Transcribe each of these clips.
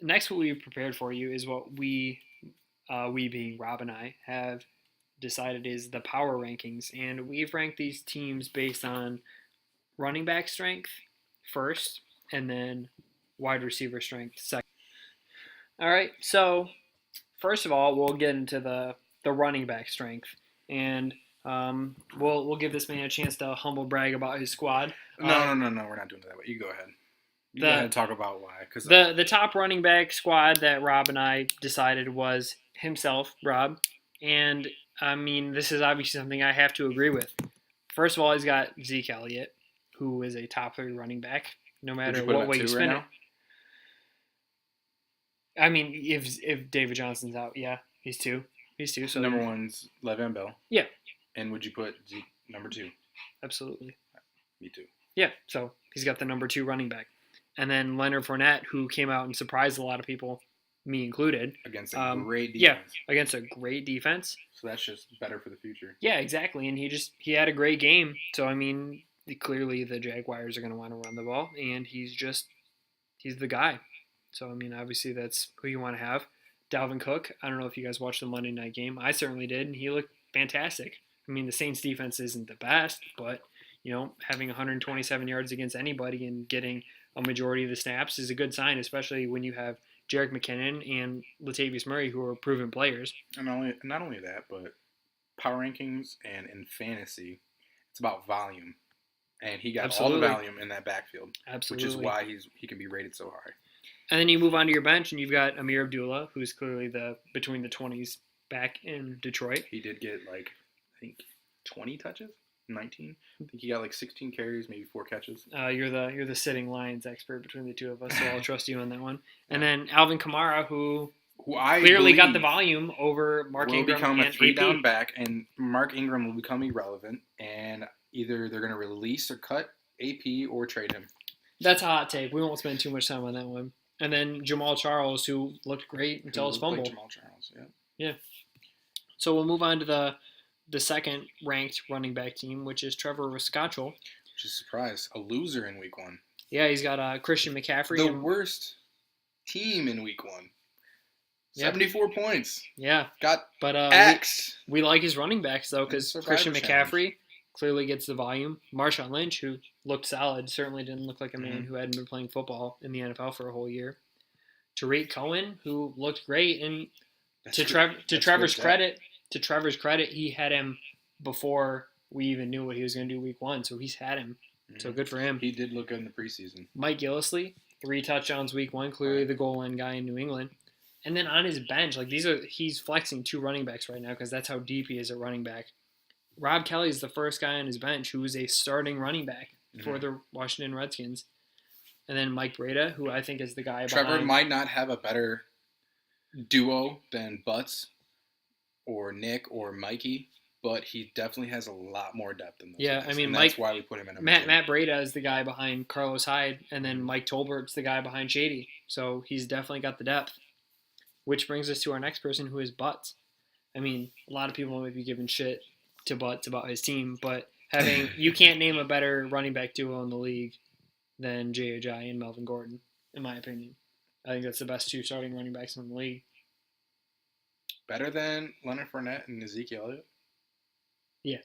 next, what we prepared for you is what we being Rob and I, have decided is the power rankings, and we've ranked these teams based on running back strength first, and then wide receiver strength second. All right, so first of all, we'll get into the running back strength, and we'll give this man a chance to humble brag about his squad. No. We're not doing it that way. You go ahead. You go ahead The and talk about why. Because the top running back squad that Rob and I decided was himself, Rob, and I mean this is obviously something I have to agree with. First of all, he's got Zeke Elliott, who is a top 3 running back, no would matter you put him what at way you 2 right spin it. now? I mean, if David Johnson's out, yeah, he's 2. He's 2. So Number one's Le'Veon Bell. Yeah, And would you put Zeke number 2? absolutely. Me too. Yeah, so he's got the number 2 running back, and then Leonard Fournette, who came out and surprised a lot of people, me included. Against a great Yeah, defense. against a great defense. So that's just better for the future. Yeah, exactly. And he had a great game. So I mean, clearly the Jaguars are going to want to run the ball, and he's the guy. So I mean, obviously that's who you want to have. Dalvin Cook. I don't know if you guys watched the Monday night game. I certainly did, and he looked fantastic. I mean, the Saints defense isn't the best, but having 127 yards against anybody and getting a majority of the snaps is a good sign, especially when you have Jerick McKinnon and Latavius Murray, who are proven players. And not only that, but power rankings and in fantasy, it's about volume. And he got Absolutely. all the volume in that backfield. Absolutely. Which is why he can be rated so high. And then you move on to your bench, and you've got Amir Abdullah, who's clearly the between the 20s back in Detroit. He did get I think 20 touches, 19. I think he got 16 carries, maybe 4 catches. You're the sitting Lions expert between the two of us, so I'll trust you on that one. And then Alvin Kamara, who I clearly got the volume over Mark will Ingram become and a 3-down AP. back, and Mark Ingram will become irrelevant, and either they're going to release or cut AP or trade him. That's a hot take. We won't spend too much time on that one. And then Jamal Charles, who looked great until his fumble. Like Jamal Charles, yeah. So we'll move on to the second ranked running back team, which is Trevor Riscaccio. Which is a surprise. A loser in week 1. Yeah, he's got Christian McCaffrey. The worst team in week 1. 74 points. Yeah. Got but axed. We like his running backs, though, because Christian McCaffrey clearly gets the volume. Marshawn Lynch, who looked solid, certainly didn't look like a man who hadn't been playing football in the NFL for a whole year. Tariq Cohen, who looked great, and to Trevor's credit, he had him before we even knew what he was going to do week 1, so he's had him. So good for him. He did look good in the preseason. Mike Gillislee, 3 touchdowns week 1, clearly the goal line guy in New England. And then on his bench, he's flexing 2 running backs right now because that's how deep he is at running back. Rob Kelly is the first guy on his bench who is a starting running back for the Washington Redskins. And then Mike Breda, who I think is the guy behind. Trevor might not have a better duo than Butts or Nick or Mikey, but he definitely has a lot more depth than those guys. I mean, that's why we put him in. Matt Breda is the guy behind Carlos Hyde, and then Mike Tolbert's the guy behind Shady. So he's definitely got the depth. Which brings us to our next person, who is Butts. I mean, a lot of people might be giving shit to Butts about his team, but you can't name a better running back duo in the league than Jay Ajayi and Melvin Gordon, in my opinion. I think that's the best 2 starting running backs in the league. Better than Leonard Fournette and Ezekiel Elliott? Yeah.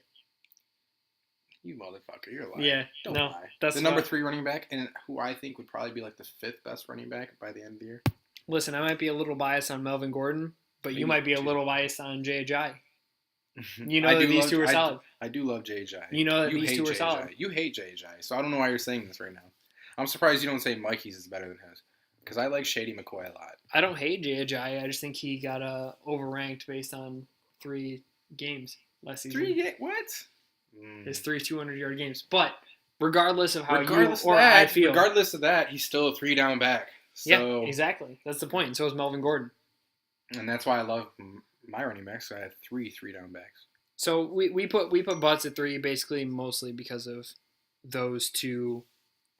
You motherfucker, you're lying. Yeah, Don't lie. That's the number 3 running back, and who I think would probably be the 5th best running back by the end of the year. Listen, I might be a little biased on Melvin Gordon, but you might be a little biased on Jay Ajayi. You know that these 2 are solid. I do love Jay Ajayi. You know that these 2 are solid. You hate Jay Ajayi, so I don't know why you're saying this right now. I'm surprised you don't say Mikey's is better than his, because I like Shady McCoy a lot. I don't hate Jay Ajayi. I just think he got overranked based on 3 games last season. 3 games? What? His 3 200-yard games. But regardless of how I feel. Regardless of that, he's still a 3-down back. So, yeah, exactly. That's the point. And so is Melvin Gordon. And that's why I love my running backs. So I have 3 3-down backs. So we put Butts at 3 basically mostly because of those 2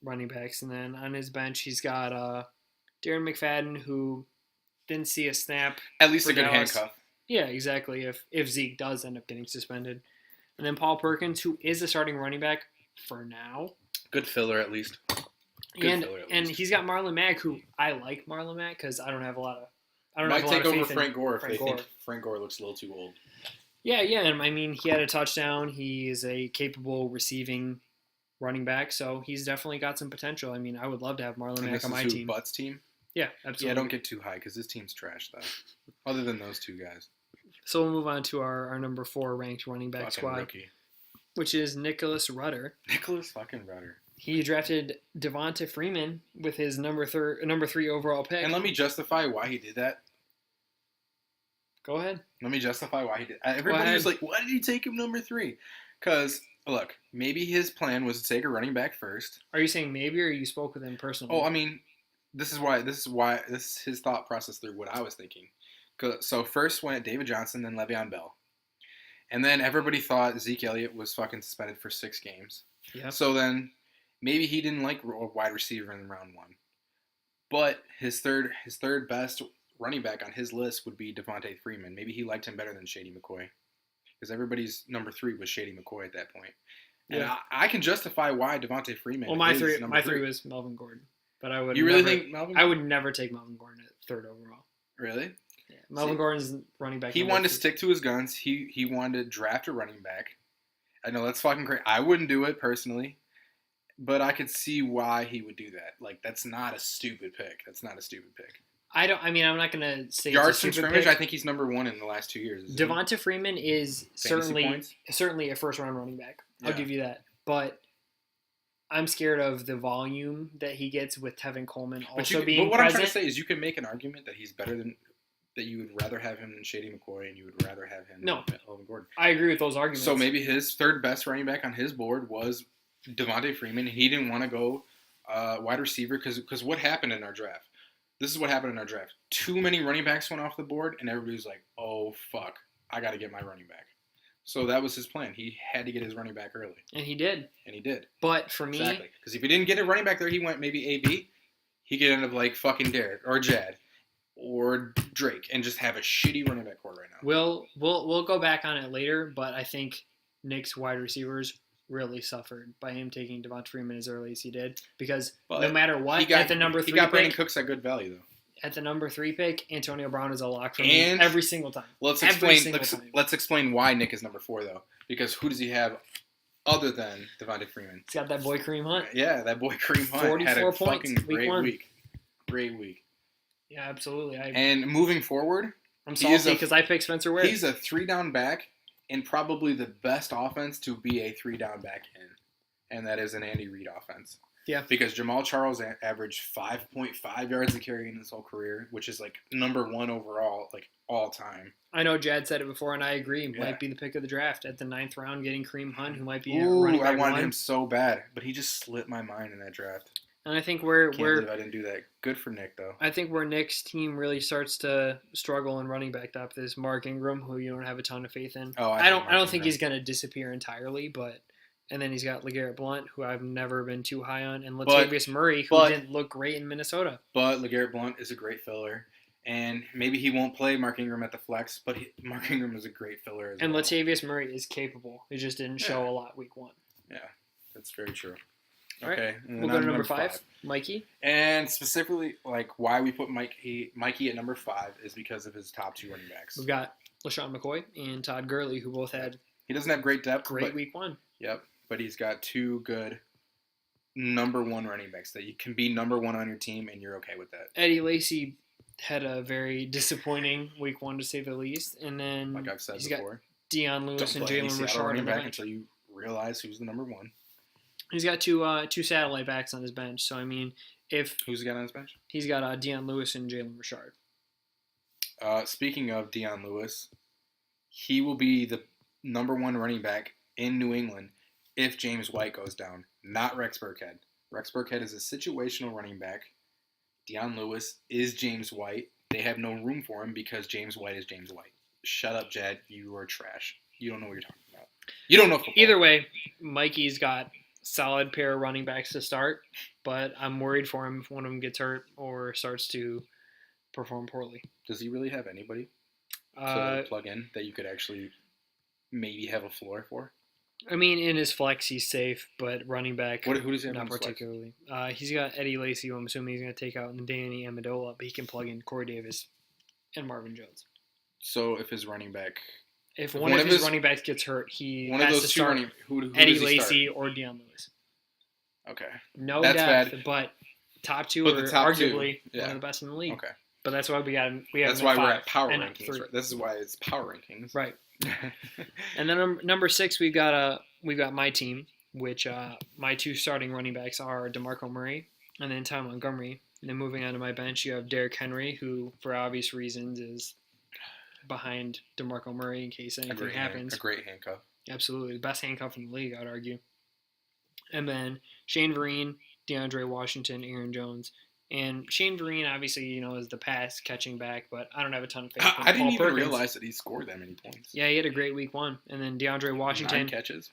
running backs. And then on his bench, he's got Darren McFadden, who didn't see a snap. At least a good handcuff. Yeah, exactly, if Zeke does end up getting suspended. And then Paul Perkins, who is a starting running back for now. Good filler, at least. Good filler, at And least. he's got Marlon Mack, who I like Marlon Mack because I don't have a lot of Might take over faith in Frank Gore if Frank they Gore. think Frank Gore looks a little too old. Yeah, and I mean he had a touchdown. He is a capable receiving running back, so he's definitely got some potential. I mean, I would love to have Marlon And Mack this on is my who, team. Butts team? Yeah, absolutely. Yeah, don't get too high because this team's trash, though. Other than those two guys. So we'll move on to our number 4 ranked running back Fucking squad, rookie. which is Nicholas Rudder. Nicholas fucking Rudder. He drafted Devonta Freeman with his number 3 overall pick. And let me justify why he did that. Go ahead. Let me justify why he did. Everybody was like, "Why did he take him number 3?" Because look, maybe his plan was to take a running back first. Are you saying maybe, or you spoke with him personally? Oh, I mean, this is his thought process through what I was thinking. So first went David Johnson, then Le'Veon Bell, and then everybody thought Zeke Elliott was fucking suspended for 6 games. Yeah. So then maybe he didn't like a wide receiver in round 1, but his third best running back on his list would be Devonta Freeman. Maybe he liked him better than Shady McCoy, because everybody's number 3 was Shady McCoy at that point. And Yeah. I can justify why Devonta Freeman. Well, my is three number 3 was Melvin Gordon, but I would. You really never, think Melvin? I would never take Melvin Gordon at 3rd overall. Really? Yeah, Melvin Gordon's running back. He number wanted to 2. stick to his guns. He wanted to draft a running back. I know that's fucking crazy. I wouldn't do it personally, but I could see why he would do that. Like, that's not a stupid pick. That's not a stupid pick. I don't. I mean, I'm not gonna say Yards it's a from stupid scrimmage, pick. I think he's number 1 in the last 2 years. isn't he? Devonta Freeman is Fantasy points? certainly a first round running back. I'll Yeah. give you that. But I'm scared of the volume that he gets with Tevin Coleman also being But what I'm present. trying to say is you can make an argument that he's better than that. You would rather have him than Shady McCoy, and you would rather have him No. than Melvin Gordon. I agree with those arguments. So maybe his third best running back on his board was Devonta Freeman. He didn't want to go wide receiver because what happened in our draft? This is what happened in our draft. Too many running backs went off the board, and everybody was like, "Oh fuck, I got to get my running back." So that was his plan. He had to get his running back early, and he did. and he did. But for me, Exactly. Because if he didn't get a running back there, he went maybe AB. He could end up like fucking Derek or Jad or Drake and just have a shitty running back core right now. we'll go back on it later. But I think Nick's wide receivers really suffered by him taking Devonta Freeman as early as he did, because But no matter what, he got, at the number he 3 got Brandon pick, Cooks at good value though. at the number 3 pick, Antonio Brown is a lock for me And every single time. Let's Every explain. single time. Let's explain why Nick is number 4 though. Because who does he have other than Devonta Freeman? He's got that boy Kareem Hunt. Yeah, that boy Kareem Hunt had 44 a points fucking week great 1. week. Great week. Yeah, absolutely. And moving forward, I'm he is salty a- because I picked Spencer Ware. he's a 3-down back in probably the best offense to be a 3-down back in, and that is an Andy Reid offense. Yeah. Because Jamal Charles averaged 5.5 yards a carry in his whole career, which is like number 1 overall, like all time. I know Jad said it before, and I agree. Yeah. Might be the pick of the draft at the 9th round, getting Kareem Hunt, who might be a Ooh, running I back wanted 1. him so bad, but he just slipped my mind in that draft. And I think Can't believe I didn't do that. Good for Nick though. I think where Nick's team really starts to struggle in running back depth is Mark Ingram, who you don't have a ton of faith in. Oh, I don't hate think Mark he's Ingram. going to disappear entirely, but and then he's got LeGarrette Blount, who I've never been too high on, and But- Latavius Murray, who but- didn't look great in Minnesota. But LeGarrette Blount is a great filler, and maybe he won't play Mark Ingram at the flex, but Mark Ingram is a great filler as And well. Latavius Murray is capable. He just didn't show Yeah. a lot week 1. Yeah, that's very true. All right, Okay, and We'll then go to I'm number 5, Mikey. And specifically, like why we put Mikey at number 5 is because of his top 2 running backs. We've got LaShawn McCoy and Todd Gurley, who both had He doesn't have great depth, great but, week 1. Yep, but he's got 2 good number 1 running backs that you can be number 1 on your team, and you're okay with that. Eddie Lacy had a very disappointing week 1, to say the least. And then Like I've said he's before, got Deion don't Lewis and play any Jalen Seattle Richard on running the back bench. until you realize who's the number 1. He's got two satellite backs on his bench. So, I mean, if Who's he got on his bench? he's got Deion Lewis and Jalen Richard. Speaking of Deion Lewis, he will be the number 1 running back in New England if James White goes down, not Rex Burkhead. Rex Burkhead is a situational running back. Deion Lewis is James White. They have no room for him because James White is James White. Shut up, Jed. You are trash. You don't know what you're talking about. You don't know football. Either way, Mikey's got solid pair of running backs to start, but I'm worried for him if one of them gets hurt or starts to perform poorly. Does he really have anybody Uh, to plug in that you could actually maybe have a floor for? I mean, in his flex, he's safe, but running back, Who does he have not on his flex? particularly. He's got Eddie Lacy, who I'm assuming he's going to take out, and Danny Amendola, but he can plug in Corey Davis and Marvin Jones. So if his running back, If one of his running backs gets hurt, he one of has those to two start running, who Eddie does he Lacy start? or Deion Lewis. Okay, No that's depth, bad. but top two But are the top two, arguably yeah. one of the best in the league. Okay, But that's why we have that's why we're at power and not rankings. 3. Right? This is why it's power rankings. Right. And then number 6, we've got my team, which my 2 starting running backs are DeMarco Murray and then Ty Montgomery. And then moving on to my bench, you have Derrick Henry, who for obvious reasons is behind DeMarco Murray in case anything happens. A great handcuff. Absolutely, the best handcuff in the league, I'd argue. And then Shane Vereen, DeAndre Washington, Aaron Jones. And Shane Vereen, obviously, is the pass catching back, but I don't have a ton of faith in I didn't Paul even Perkins. realize that he scored that many points. Yeah, he had a great week 1. And then DeAndre Washington. 9 catches.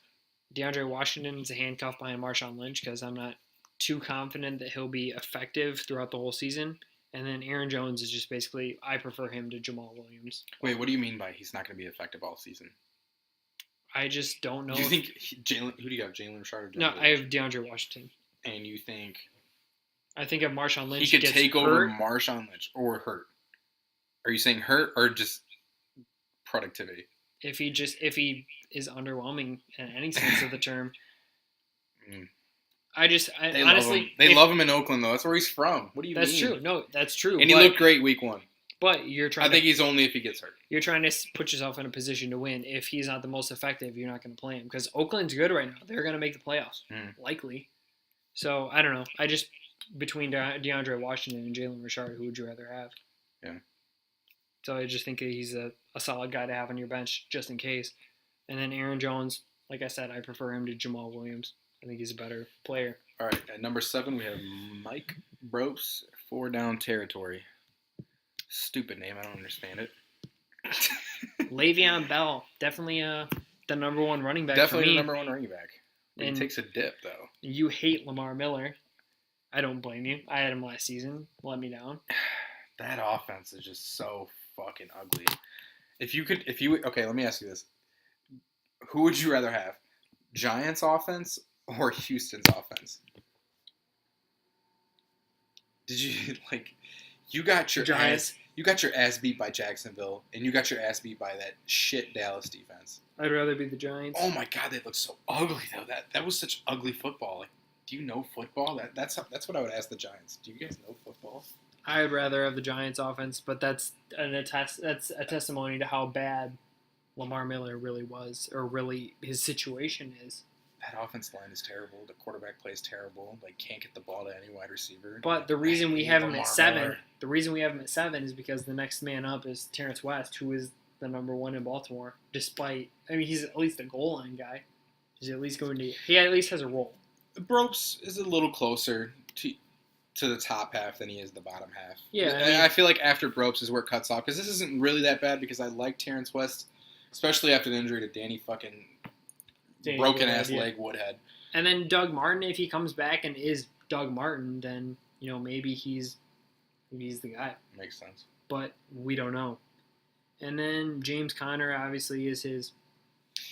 DeAndre Washington is a handcuff behind Marshawn Lynch because I'm not too confident that he'll be effective throughout the whole season. And then Aaron Jones is just basically, I prefer him to Jamal Williams. Wait, what do you mean by he's not going to be effective all season? I just don't know. Do you think Jalen? Who do you have, Jalen Richard or No, I have DeAndre Washington. And you think I think if Marshawn Lynch he could gets take hurt, over Marshawn Lynch or hurt? Are you saying hurt or just productivity? if he is underwhelming in any sense of the term, They honestly love him in Oakland though. That's where he's from. What do you mean? That's true. No, that's true. And he looked great week 1. But I think he's only if he gets hurt. You're trying to put yourself in a position to win. If he's not the most effective, you're not going to play him because Oakland's good right now. They're going to make the playoffs, likely. So I don't know. I just between DeAndre Washington and Jalen Richard, who would you rather have? Yeah. So I just think that he's a solid guy to have on your bench just in case. And then Aaron Jones, like I said, I prefer him to Jamal Williams. I think he's a better player. All right, at number 7 we have Mike Bropes, 4 down territory. Stupid name, I don't understand it. Le'Veon Bell, definitely the number 1 running back. Definitely for me. the number 1 running back. He takes a dip though. You hate Lamar Miller. I don't blame you. I had him last season. Let me down. That offense is just so fucking ugly. Okay, let me ask you this. Who would you rather have? Giants offense or Houston's offense? Did you you got your Giants? You got your ass beat by Jacksonville, and you got your ass beat by that shit Dallas defense. I'd rather be the Giants. Oh my god, they look so ugly though. That was such ugly football. Do you know football? That's what I would ask the Giants. Do you guys know football? I'd rather have the Giants offense, but that's a testimony to how bad Lamar Miller really was, or really his situation is. That offense line is terrible. The quarterback plays terrible. Can't get the ball to any wide receiver. But the reason we have him Lamar at 7, Miller. the reason we have him at 7 is because the next man up is Terrence West, who is the number 1 in Baltimore. Despite, he's at least a goal line guy. He at least has a role. Bropes is a little closer to the top half than he is the bottom half. Yeah, I feel like after Bropes is where it cuts off because this isn't really that bad because I like Terrence West, especially after the injury to Danny broken ass leg Woodhead. And then Doug Martin, if he comes back and is Doug Martin, then maybe he's the guy. Makes sense. But we don't know. And then James Conner obviously is his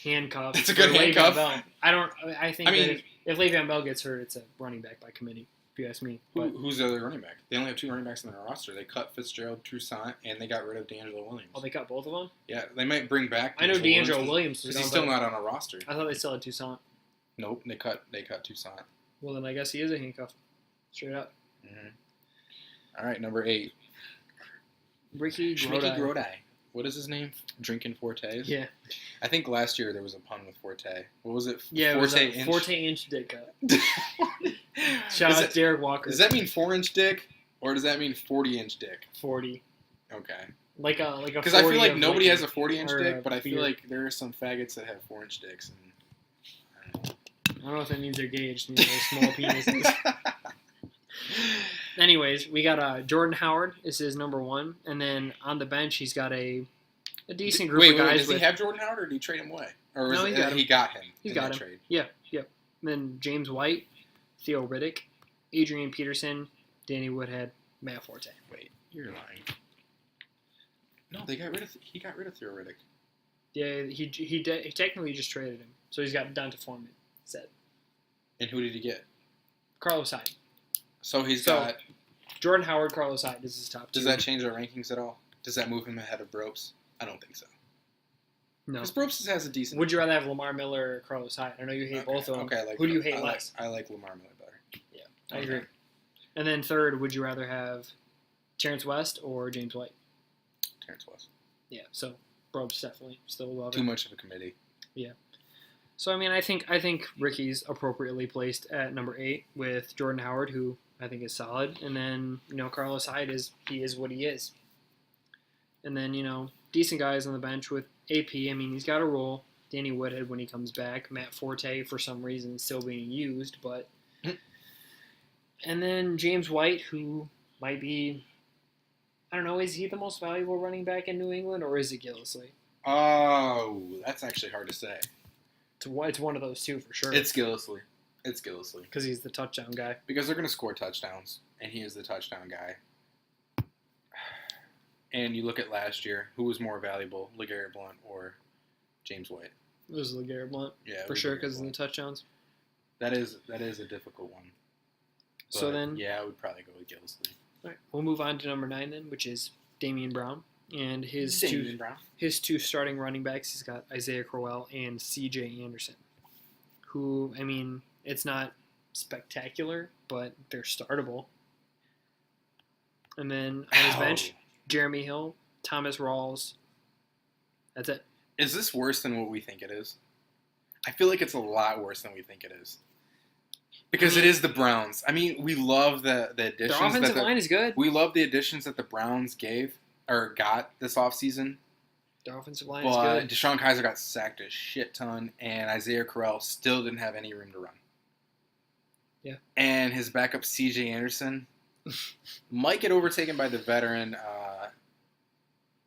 handcuff. It's a good handcuff. Bell. I think that if Le'Veon Bell gets hurt, it's a running back by committee. If you ask me. Who's the other running back? They only have 2 running backs on their roster. They cut Fitzgerald, Toussaint, and they got rid of D'Angelo Williams. Oh, they cut both of them? Yeah, they might bring back. I know D'Angelo Williams because he's still not on a roster. I thought they still had Toussaint. Nope, they cut Toussaint. Well, then I guess he is a handcuff. Straight up. Mm-hmm. All right, number 8. Ricky Grody. What is his name? Drinking Fortes? Yeah. I think last year there was a pun with Forte. What was it? Yeah, Forte it was a Forte-inch dick cut. Shout out to Derek Walker. Does that mean 4-inch dick, or does that mean 40-inch dick? 40. Okay. Like a. Because I feel like nobody has a 40-inch dick, but I feel like there are some faggots that have 4-inch dicks. And I don't know if that means they're gay. It just means they're small penises. Anyways, we got Jordan Howard is his number 1, and then on the bench he's got a decent group of guys. Does he have Jordan Howard, or did he trade him away? Or no, he got him. He's got him. Trade? Yeah. And then James White, Theo Riddick, Adrian Peterson, Danny Woodhead, Matt Forte. Wait, you're lying. No, he got rid of Theo Riddick. Yeah, he technically just traded him, so he's got Donta Foreman. Said And who did he get? Carlos Hyde. So he's So, got. Jordan Howard, Carlos Hyde is his top two. Does that change our rankings at all? Does that move him ahead of Bropes? I don't think so. No. Because Bropes has a decent. Would you rather have Lamar Miller or Carlos Hyde? I know you hate both of them. Okay, Who do you hate less? I like Lamar Miller better. Yeah, I agree. And then third, would you rather have Terrence West or James White? Terrence West. Yeah, so Probst definitely still love Too it. much of a committee. Yeah. So I mean, I think Ricky's appropriately placed at number 8 with Jordan Howard, who I think is solid, and then Carlos Hyde is what he is. And then decent guys on the bench with AP. I mean, he's got a role. Danny Woodhead when he comes back. Matt Forte for some reason still being used, but. And then James White, who might be, I don't know, is he the most valuable running back in New England, or is it Gillislee? Oh, that's actually hard to say. It's one of those two for sure. It's Gillislee. It's Gillislee. Because he's the touchdown guy. Because they're going to score touchdowns, and he is the touchdown guy. And you look at last year, who was more valuable, LeGarrette Blount or James White? It was LeGarrette Blount, Yeah, for sure, because of the touchdowns. That is a difficult one. But So then, yeah, I would probably go with Gillislee. all right, we'll move on to number 9 then, which is Damian Brown. And his two starting running backs, he's got Isaiah Crowell and C.J. Anderson, who, I mean, it's not spectacular, but they're startable. And then on his bench, Jeremy Hill, Thomas Rawls. That's it. Is this worse than what we think it is? I feel like it's a lot worse than we think it is. Because it is the Browns. I mean, we love the additions. Their offensive line is good. We love the additions that the Browns got this offseason. Their offensive line is But good. Deshaun Kaiser got sacked a shit ton, and Isaiah Crowell still didn't have any room to run. Yeah. And his backup, C.J. Anderson, might get overtaken by the veteran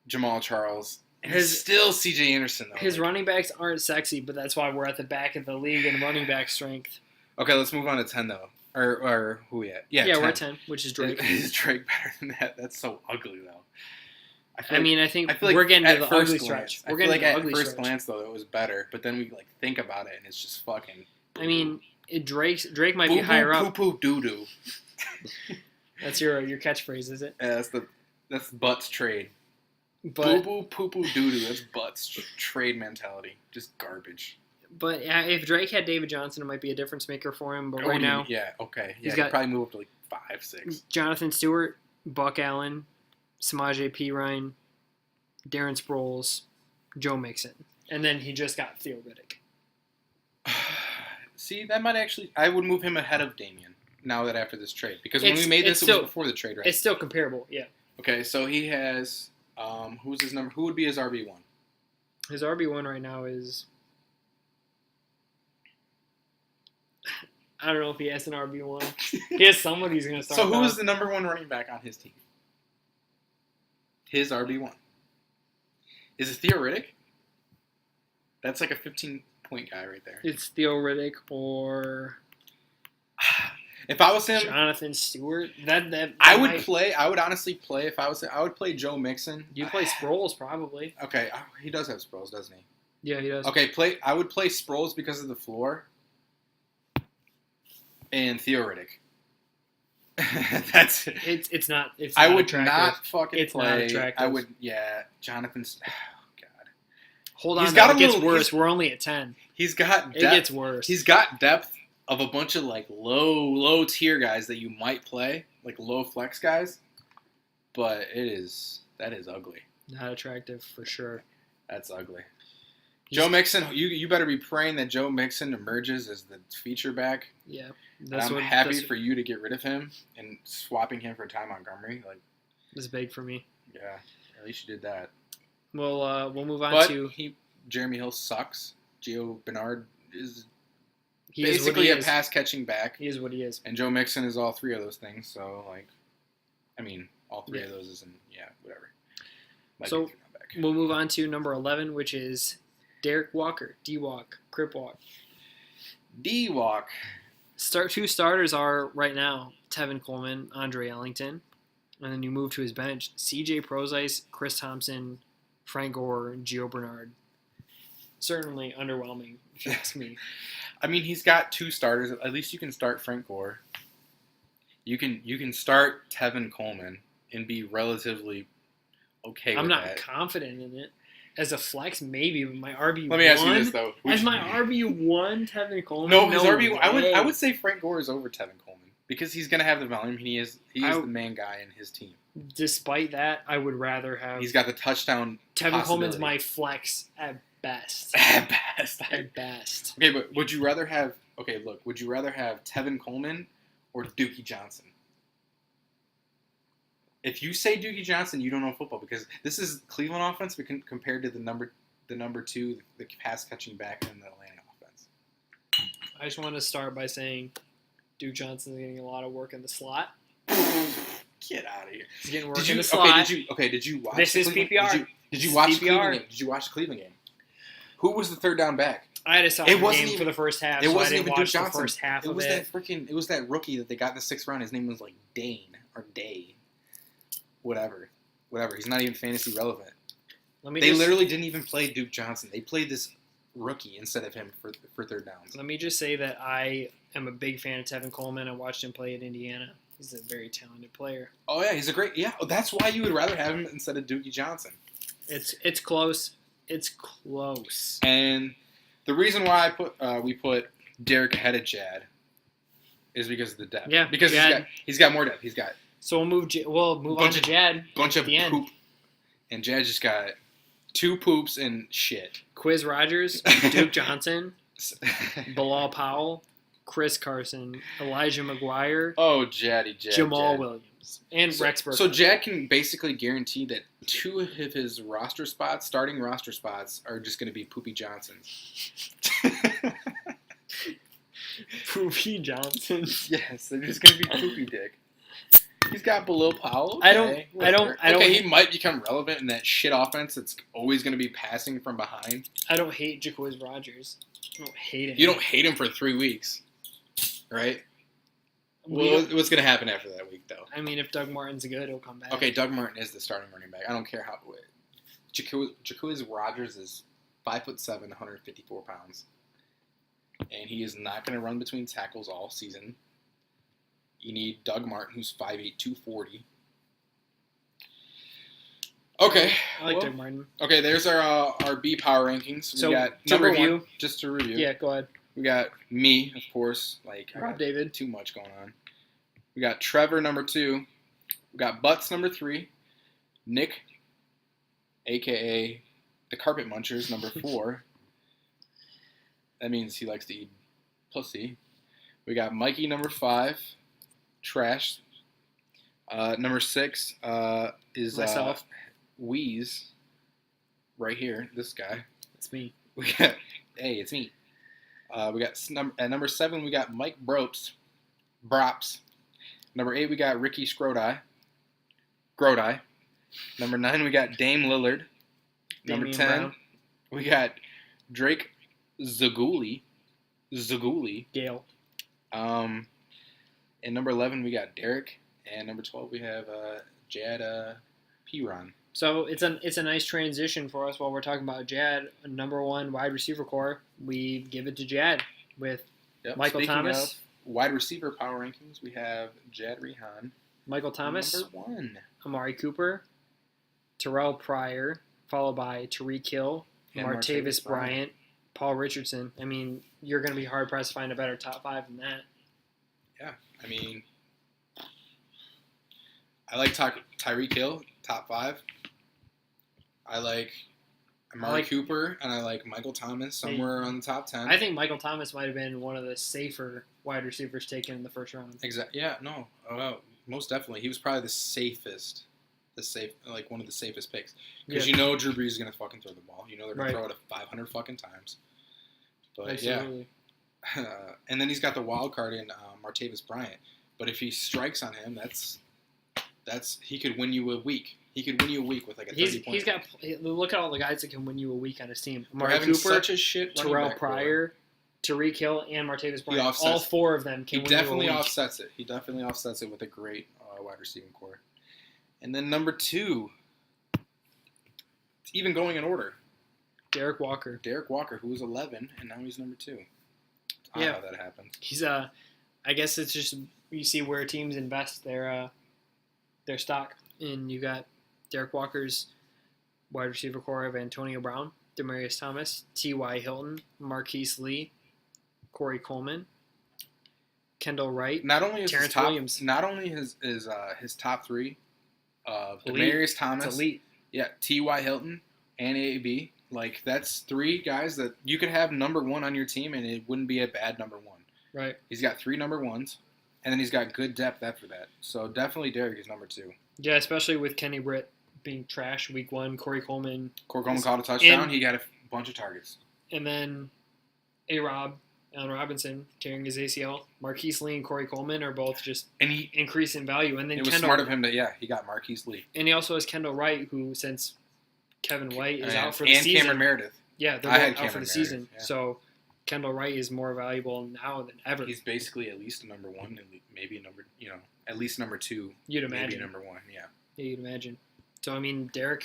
Jamal Charles. And he's still C.J. Anderson, though. His running backs aren't sexy, but that's why we're at the back of the league in running back strength. Okay, let's move on to 10, though. Or who we at? Yeah, 10. We're at 10, which is Drake. Is Drake better than that? That's so ugly, though. I think feel like we're getting to the first ugly glance, stretch. We're getting to the ugly at first stretch. glance, though, it was better. But then we think about it, and it's just fucking. I mean, Drake might be higher up. Poo poo doo doo. That's your catchphrase, is it? Yeah, that's Butts trade. But Boo boo poo poo doo doo. That's Butts trade mentality. Just garbage. But if Drake had David Johnson, it might be a difference maker for him. But right now, yeah, okay, he's he'd got probably move up to like 5, 6. Jonathan Stewart, Buck Allen, Samaje Perine, Darren Sproles, Joe Mixon, and then he just got Theo Riddick. See, that might actually. I would move him ahead of Damian now that after this trade because when we made this, it was before the trade, right? It's still comparable, yeah. Okay, so he has. Who's his number? Who would be his RB1? His RB1 right now is. I don't know if he has an RB1. He has someone he's going to start. So who is the number 1 running back on his team? His RB1. Is it Theo Riddick? That's like a 15-point guy right there. It's Theo Riddick or If I was him, Jonathan Stewart. That I would honestly play if I was him. I would play Joe Mixon. You play Sproles probably. Okay, he does have Sproles, doesn't he? Yeah, he does. Okay, I would play Sproles because of the floor. And Theo Riddick. That's it's not. I would attractive. not fucking It's play. not attractive. I would. Yeah, Jonathan's. Oh God. Hold on. He's got it a gets little- worse. We're only at 10. He's got. It Depth. gets worse. He's got depth of a bunch of like low tier guys that you might play, like low flex guys. But that is ugly. Not attractive for sure. That's ugly. Joe Mixon, you better be praying that Joe Mixon emerges as the feature back. Yeah. I'm happy for you to get rid of him and swapping him for Ty Montgomery. Like, It's big for me. yeah, at least you did that. We'll move on But to. Jeremy Hill sucks. Gio Bernard is He is what basically he a is. pass catching back, He is what he is. and Joe Mixon is all 3 of those things. So all 3 of those isn't. Yeah, whatever. So, Not back. We'll move on to number 11, which is Derek Walker, D-Walk, Crip Walk. D-Walk. Two starters are right now Tevin Coleman, Andre Ellington, and then you move to his bench: C.J. Prozice, Chris Thompson, Frank Gore, and Gio Bernard. certainly underwhelming, if you ask me. I mean, he's got 2 starters. At least you can start Frank Gore. You can start Tevin Coleman and be relatively okay I'm with not that. confident in it. As a flex, maybe, but my RB1. Let me ask you this though: As my RB1, Tevin Coleman. No, his RB. way. I would say Frank Gore is over Tevin Coleman because he's gonna have the volume. He is the main guy in his team. Despite that, I would rather have. He's got the touchdown. Tevin Coleman's possibility. my flex at best. At best. At best. Okay, but would you rather have? Okay, look. Would you rather have Tevin Coleman or Dookie Johnson? If you say Dookie Johnson, you don't know football because this is Cleveland offense compared to the number 2, the pass catching back in the Atlanta offense. I just want to start by saying Duke Johnson's getting a lot of work in the slot. Get out of here. He's getting work in the slot. Did you watch? This is PPR. Did you watch the PPR. Cleveland game? Did you watch the Cleveland game? Who was the third down back? I had a soccer It wasn't game even- for the first half. It so I wasn't didn't even Duke watch Johnson. the first half It was of it. It was that rookie that they got in the 6th round. His name was like Dane or Day. Whatever. He's not even fantasy relevant. They literally didn't even play Duke Johnson. They played this rookie instead of him for third downs. Let me just say that I am a big fan of Tevin Coleman. I watched him play at Indiana. He's a very talented player. Oh yeah, he's a great. Yeah, that's why you would rather have him instead of Dookie Johnson. It's close. It's close. And the reason why we put Derek ahead of Jad is because of the depth. Yeah, because he's got more depth. He's got So we'll move on to Jad. bunch of at the end. poop, and Jad just got 2 poops and shit. Quiz Rogers, Duke Johnson, Bilal Powell, Chris Carson, Elijah McGuire, Oh, Jad. Jamal Williams, and Rex Burkhead. So Jad can basically guarantee that 2 of his starting roster spots, are just going to be Poopy Johnsons. Poopy Johnson. Yes, they're just going to be Poopy Dick. He's got Bilal Powell. I don't- He might become relevant in that shit offense that's always going to be passing from behind. I don't hate Jaquiz Rogers. I don't hate him. You don't hate him for 3 weeks, right? What's going to happen after that week, though? I mean, if Doug Martin's good, he'll come back. Okay, Doug Martin is the starting running back. I don't care how. Jaquiz Rogers is 5'7", 154 pounds, and he is not going to run between tackles all season. You need Doug Martin, who's 5'8", 240. Okay, I like Doug Martin. Okay, there's our B power rankings. So, we got to number review- 1, just to review. Yeah, go ahead. We got me, of course. Like I Rob got David. too much going on. We got Trevor number 2. We got Butts number 3. Nick, aka the Carpet Munchers, number 4. That means he likes to eat pussy. We got Mikey number 5. Trash. Number 6 is Myself. Wheeze. Right here, this guy. It's me. We got, hey, it's me. We got at number 7. We got Mike Brops. Number 8. We got Ricky Grodi. Number 9. We got Dame Lillard. Number Damian 10. Brown. We got Drake Zaguli. Gale. And number 11. We got Derek. And number 12. We have Jad Piron. So it's a nice transition for us while we're talking about Jad, number 1 wide receiver core. We give it to Jad with Yep. Michael Speaking Thomas. of wide receiver power rankings, we have Jad Rehan. Michael Thomas, Number 1. Amari Cooper, Terrell Pryor, followed by Tariq Hill, And Martavis Bryant, Paul Richardson. I mean, you're going to be hard-pressed to find a better top 5 than that. Yeah, I mean, I like Tyreek Hill, top 5. I like Amari Cooper, and I like Michael Thomas somewhere on the top 10. I think Michael Thomas might have been one of the safer wide receivers taken in the first round. Exactly. Yeah. No. Most definitely. He was probably the safest. One of the safest picks. Because you know Drew Brees is gonna fucking throw the ball. You know they're gonna throw it 500 fucking times. But Absolutely. yeah. And then he's got the wild card in Martavis Bryant. But if he strikes on him, that's he could win you a week. He could win you a week with like a 30 point. He's got look at all the guys that can win you a week on his team. We're Amari having Cooper, such a shit running Terrell back Pryor, Tariq Hill, and Martavis Bryant. offsets- All 4 of them can He win definitely you a week. offsets it. He definitely offsets it with a great wide receiving core. And then number 2, it's even going in order. Derek Walker. Derek Walker, who was 11, and now he's number 2. I Yeah. don't know how that happens. He's I guess it's just you see where teams invest their stock, and you got Derek Walker's wide receiver core of Antonio Brown, Demaryius Thomas, T.Y. Hilton, Marquise Lee, Corey Coleman, Kendall Wright, Not only is Terrence Williams. Not only his top 3 of Elite. Demaryius Thomas, It's elite. yeah, T.Y. Hilton, and AB. Like, that's 3 guys that you could have number 1 on your team, and it wouldn't be a bad number 1. Right. He's got 3 number 1s, and then he's got good depth after that. So definitely Derek is number 2. Yeah, especially with Kenny Britt being trash week 1, Corey Coleman, Coleman caught a touchdown. And- He got a bunch of targets. and then A-Rob, Allen Robinson, tearing his ACL. Marquise Lee and Corey Coleman are both just And he increase in value. And then it was Kendall, smart of him that, he got Marquise Lee. and he also has Kendall Wright, who since Kevin White is out for the and season. Cameron Meredith. Yeah, they're I both had out for Cameron the season. Meredith, yeah. So Kendall Wright is more valuable now than ever. He's basically at least a number 1, and maybe a number, at least number 2. You'd Maybe imagine. number 1, yeah. Yeah, you'd imagine. So, I mean, Derek,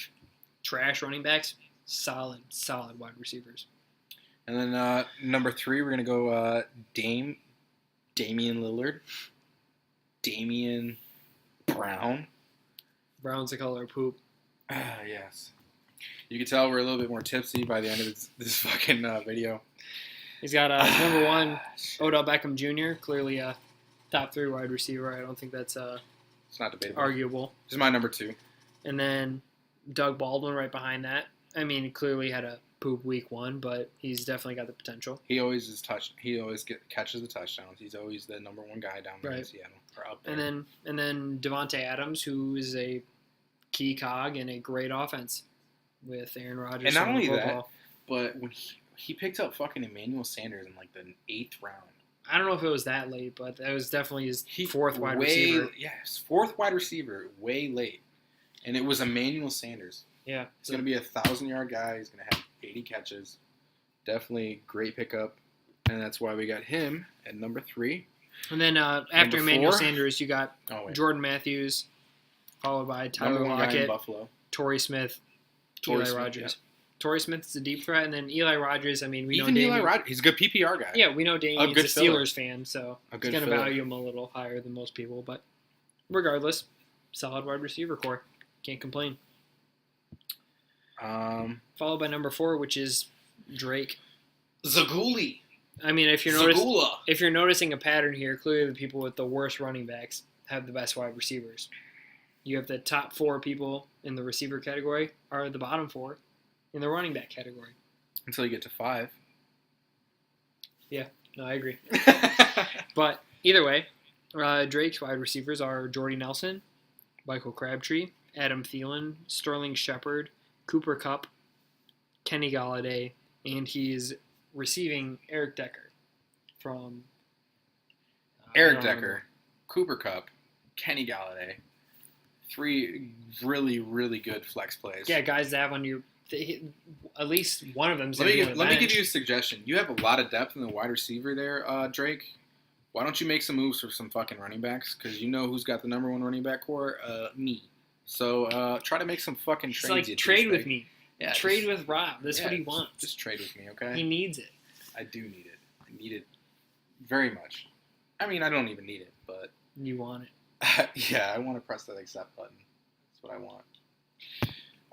trash running backs, solid wide receivers. And then number 3, we're going to go Damian Lillard, Damian Brown. Brown's the color of poop. Yes. You can tell we're a little bit more tipsy by the end of this fucking video. He's got number 1, Odell Beckham Jr., clearly a top 3 wide receiver. I don't think that's It's not debatable. arguable. This is my number 2. And then Doug Baldwin right behind that. I mean, he clearly had a poop week 1, but he's definitely got the potential. He always catches the touchdowns. He's always the number 1 guy down there in Right. Seattle or up there. And then Devontae Adams, who is a key cog in a great offense with Aaron Rodgers. And not throwing the only that, football. but when he picked up fucking Emmanuel Sanders in like the 8th round. I don't know if it was that late, but that was definitely his 4th wide receiver. Yes, 4th wide receiver, way late. And it was Emmanuel Sanders. Yeah. He's going to be a 1,000-yard guy. He's going to have 80 catches. Definitely great pickup. And that's why we got him at number 3. And then after Number Emmanuel 4? Sanders, you got Oh, wait. Jordan Matthews, followed by Tyler Number 1 guy in Lockett, Buffalo. Torrey Smith, Torrey Eli Smith, Rogers. Torrey Smith is a deep threat, and then Eli Rogers, I mean, we Even know Eli Damian. Rogers. He's a good PPR guy. Yeah, we know Damian's a good filler. Steelers fan, so A he's good going to filler. value him a little higher than most people. But regardless, solid wide receiver core. Can't complain. Followed by number 4, which is Drake. Zaguli. I mean, if you're noticing a pattern here, clearly the people with the worst running backs have the best wide receivers. You have the top 4 people in the receiver category are the bottom 4 in the running back category. Until you get to 5. No, I agree. But either way, Drake's wide receivers are Jordy Nelson, Michael Crabtree, Adam Thielen, Sterling Shepard, Cooper Kupp, Kenny Galladay, and he's receiving Eric Decker from Eric Decker, Cooper Kupp, Kenny Galladay. 3 really, really good flex plays. Yeah, guys that have on your at least one of them's Let going to be on the me bench. give you a suggestion. You have a lot of depth in the wide receiver there, Drake. Why don't you make some moves for some fucking running backs? Because you know who's got the number 1 running back core? Me. So try to make some fucking It's trades. like trade with me. Yeah, Trade with Rob. That's what he just- wants. Just trade with me, okay? He needs it. I do need it. I need it very much. I mean, I don't even need it, but You want it. yeah, I want to press that accept button. That's what I want.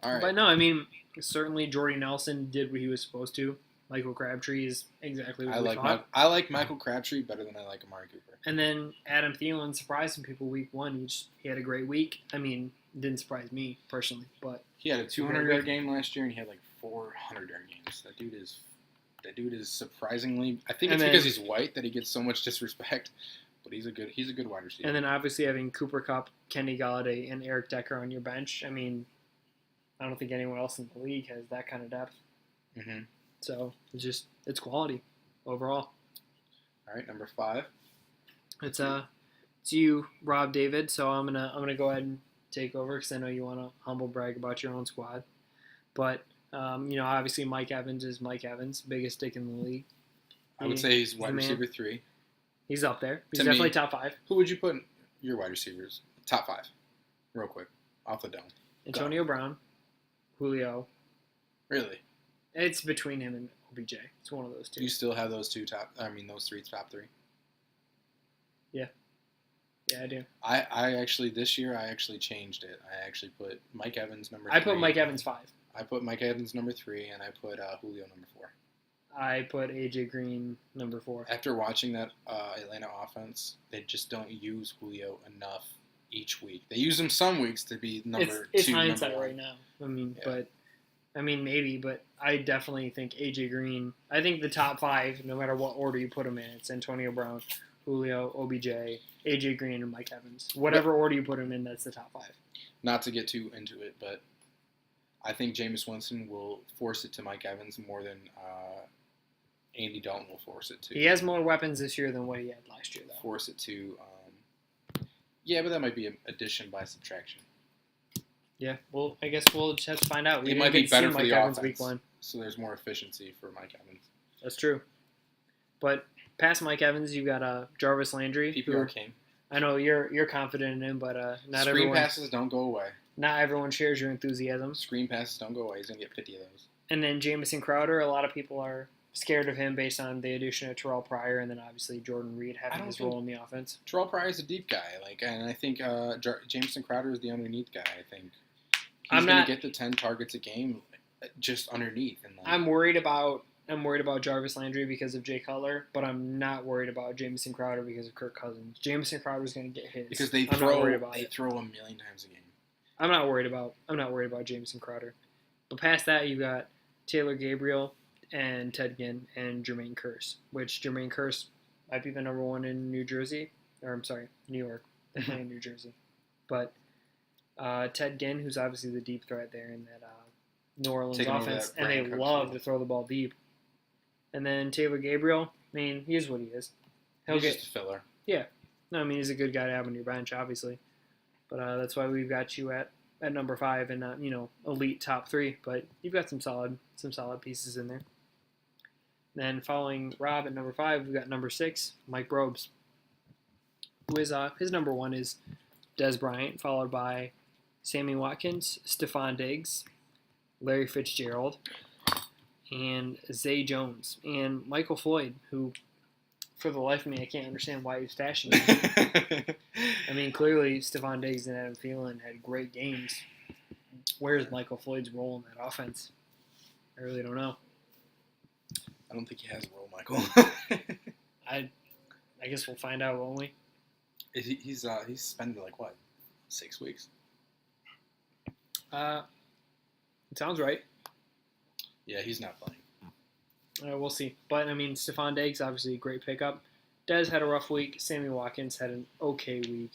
All right. But no, I mean, certainly Jordy Nelson did what he was supposed to. Michael Crabtree is exactly what we thought. I like Michael Crabtree better than I like Amari Cooper. And then Adam Thielen surprised some people week 1. He had a great week. I mean, it didn't surprise me personally, but He had a 200-yard game last year, and he had like 400-yard games. That dude is surprisingly. I think And it's then- because he's white that he gets so much disrespect. But he's a good wide receiver. and then obviously having Cooper Kupp, Kenny Galladay, and Eric Decker on your bench. I mean, I don't think anyone else in the league has that kind of depth. Mhm. So it's quality overall. All right, number 5. It's you, Rob David. So I'm gonna go ahead and take over because I know you want to humble brag about your own squad. But obviously Mike Evans is Mike Evans, biggest dick in the league. I would say he's wide the man. receiver 3. He's up there. He's To definitely me- top 5. Who would you put in your wide receivers? Top 5. Real quick. Off the dome. Antonio Brown, Julio, Really? It's between him and OBJ. It's one of those Do two. you still have those those three top three? Yeah, I do. I actually this year I actually changed it. I actually put Mike Evans number. I three. put Mike Evans 5. I put Mike Evans number 3, and I put Julio number 4. I put AJ Green number 4. After watching that Atlanta offense, they just don't use Julio enough each week. They use him some weeks to be number It's 2. hindsight number 1. right now. I mean, Yeah. maybe, but I definitely think AJ Green. I think the top 5, no matter what order you put them in, it's Antonio Brown, Julio, OBJ, AJ Green, and Mike Evans. Whatever order you put them in, that's the top 5. Not to get too into it, but I think Jameis Winston will force it to Mike Evans more than Andy Dalton will force it to. He has more weapons this year than what he had last year, though. Force it to. Yeah, but that might be an addition by subtraction. Yeah, well, I guess we'll just have to find out. It might be better for Mike the Evans offense. week 1. So there's more efficiency for Mike Evans. That's true. But past Mike Evans, you got Jarvis Landry. PPR who- king. I know you're confident in him, but not Screen everyone. passes don't go away. Not everyone shares your enthusiasm. Screen passes don't go away. He's gonna get 50 of those. And then Jamison Crowder, a lot of people are scared of him based on the addition of Terrell Pryor, and then obviously Jordan Reed I having don't his think- role in the offense. Terrell Pryor is a deep guy, and I think Jameson Crowder is the underneath guy. I think he's I'm gonna not- get the 10 targets a game, just underneath. And I'm worried about Jarvis Landry because of Jay Cutler, but I'm not worried about Jamison Crowder because of Kirk Cousins. Jamison Crowder's going to get his because they I'm not worried about it. throw a million times a game. I'm not worried about Jamison Crowder. But past that, you got Taylor Gabriel and Ted Ginn and Jermaine Kearse, which Jermaine Kearse might be the number 1 in New Jersey, or I'm sorry, New York. They're playing New Jersey. But Ted Ginn, who's obviously the deep threat there in that New Orleans Taking over offense, that and they Brandon Cooks love role. to throw the ball deep. And then Taylor Gabriel, I mean, he is what he is. He'll He's get just a filler. no, I mean he's a good guy to have on your bench, obviously. But that's why we've got you at number 5 and not elite top 3. But you've got some solid pieces in there. Then following Rob at number 5, we've got number 6, Mike Brobes, who is his number 1 is Des Bryant, followed by Sammy Watkins, Stephon Diggs, Larry Fitzgerald, and Zay Jones, and Michael Floyd, who, for the life of me, I can't understand why he's stashing him. I mean, clearly Stephon Diggs and Adam Thielen had great games. Where's Michael Floyd's role in that offense? I really don't know. I don't think he has a role, Michael. I guess we'll find out, won't we? He's suspended like what, 6 weeks? It sounds right. Yeah, he's not playing. We'll see. But, I mean, Stephon Diggs, obviously a great pickup. Dez had a rough week. Sammy Watkins had an okay week.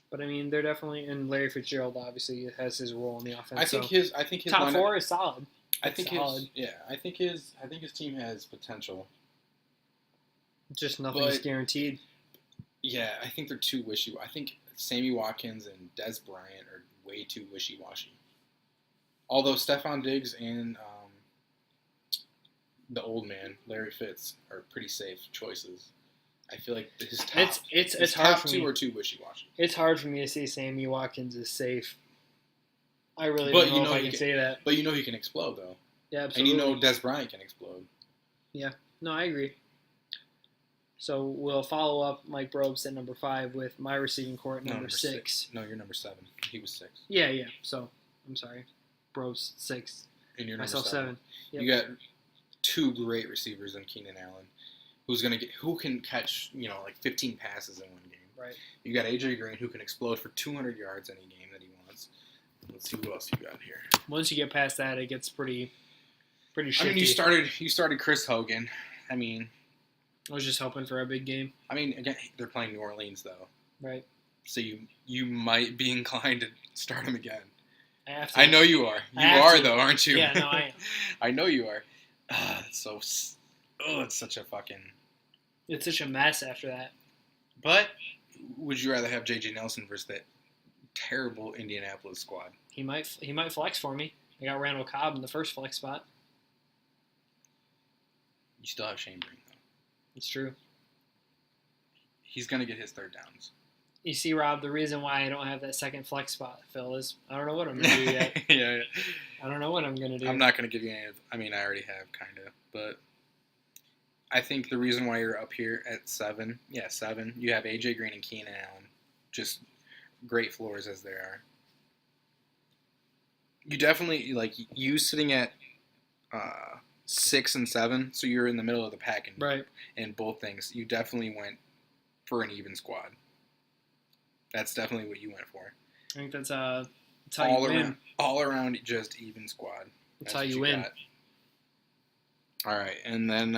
But, I mean, they're definitely... And Larry Fitzgerald, obviously, has his role in the offense. I think his top lineup- 4 is solid. I think solid. I think his team has potential. Just nothing's But- guaranteed. Yeah, I think they're too wishy. I think Sammy Watkins and Des Bryant are way too wishy-washy. Although Stephon Diggs and the old man Larry Fitz are pretty safe choices. I feel like his top It's hard top for 2 me. are too wishy-washy. It's hard for me to say Sammy Watkins is safe. I really But don't know if I can say that. But you know he can explode though, Yeah, and absolutely. you know Des Bryant can explode. No, I agree. So we'll follow up Mike Brobes at number 5 with my receiving court at No, number 6. No, you're number 7. He was 6. Yeah. So I'm sorry, Brobes 6, And you're number myself 7. Yep. You got 2 great receivers in Keenan Allen, who can catch like 15 passes in one game. Right. You got AJ Green who can explode for 200 yards any game that he wants. Let's see who else you got here. Once you get past that, it gets pretty shifty. I mean, you started Chris Hogan. I mean, I was just hoping for a big game. again, they're playing New Orleans though, Right. so you might be inclined to start him again. I have to. I know you are. You I have are to. though, aren't you? Yeah, no, I am. I know you are. It's such a fucking. It's such a mess after that. But would you rather have J.J. Nelson versus that terrible Indianapolis squad? He might flex for me. I got Randall Cobb in the first flex spot. You still have Shane Green though. It's true. He's gonna get his third downs. You see, Rob, the reason why I don't have that second flex spot, Phil, is I don't know what I'm going to do yet. Yeah. I don't know what I'm going to do. I'm not going to give you any of, I mean, I already have, kind of. But I think the reason why you're up here at 7, you have A.J. Green and Keenan Allen. Just great floors as they are. You definitely, like, you sitting at 6 and 7, so you're in the middle of the pack in both things. You definitely went for an even squad. That's definitely what you went for. I think that's how you win. All around, just even squad. That's how you win. Got. All right, and then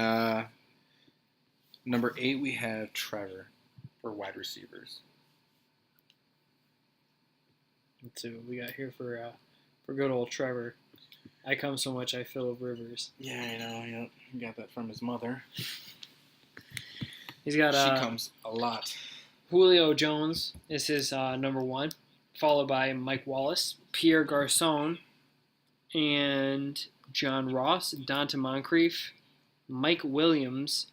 number 8, we have Trevor for wide receivers. Let's see what we got here for good old Trevor. I come so much, I fill of rivers. Yeah, I know. Yep. He got that from his mother. He's got she comes a lot. Julio Jones is his number 1, followed by Mike Wallace, Pierre Garcon, and John Ross, Donta Moncrief, Mike Williams,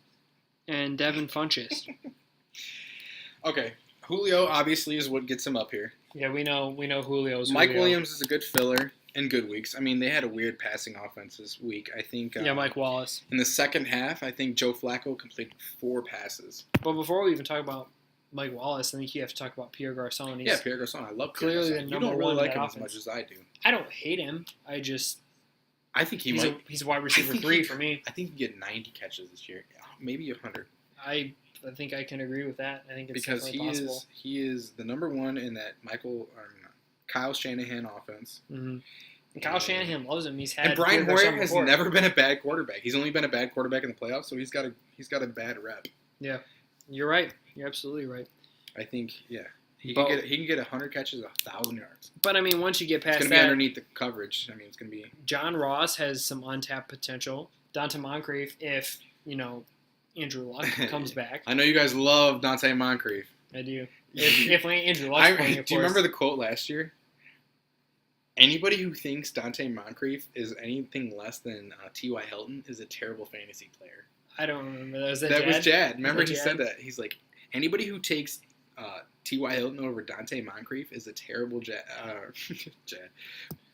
and Devin Funchess. Okay, Julio obviously is what gets him up here. Yeah, we know Julio's Mike Julio. Williams is a good filler in good weeks. I mean, they had a weird passing offense this week. I think. Mike Wallace. In the second half, I think Joe Flacco completed 4 passes. But before we even talk about Mike Wallace, I think you have to talk about Pierre Garcon. Pierre Garcon. I love Pierre clearly Garcon. the You number don't really one like in him that as much offense. as I do. I don't hate him. I think he's a wide receiver 3 for me. I think he get 90 catches this year, maybe 100. I think I can agree with that. I think it's because definitely possible. he is the number 1 in that Kyle Shanahan offense. Mm-hmm. And Kyle Shanahan loves him. He's had and Brian Pierre Hoyer Garcon has before. never been a bad quarterback. He's only been a bad quarterback in the playoffs, so he's got a bad rep. Yeah, you're right. You're absolutely right. I think he can get 100 catches, 1,000 yards. But I mean, once you get past it's that, gonna be underneath the coverage. I mean, it's gonna be. John Ross has some untapped potential. Donta Moncrief, if Andrew Luck comes back. I know you guys love Donta Moncrief. I do. If Andrew Luck's playing, of do you course. remember the quote last year? Anybody who thinks Donta Moncrief is anything less than T.Y. Hilton is a terrible fantasy player. I don't remember. Was Jad. Remember he Jad? said that. He's like, anybody who takes T.Y. Hilton over Donta Moncrief is a terrible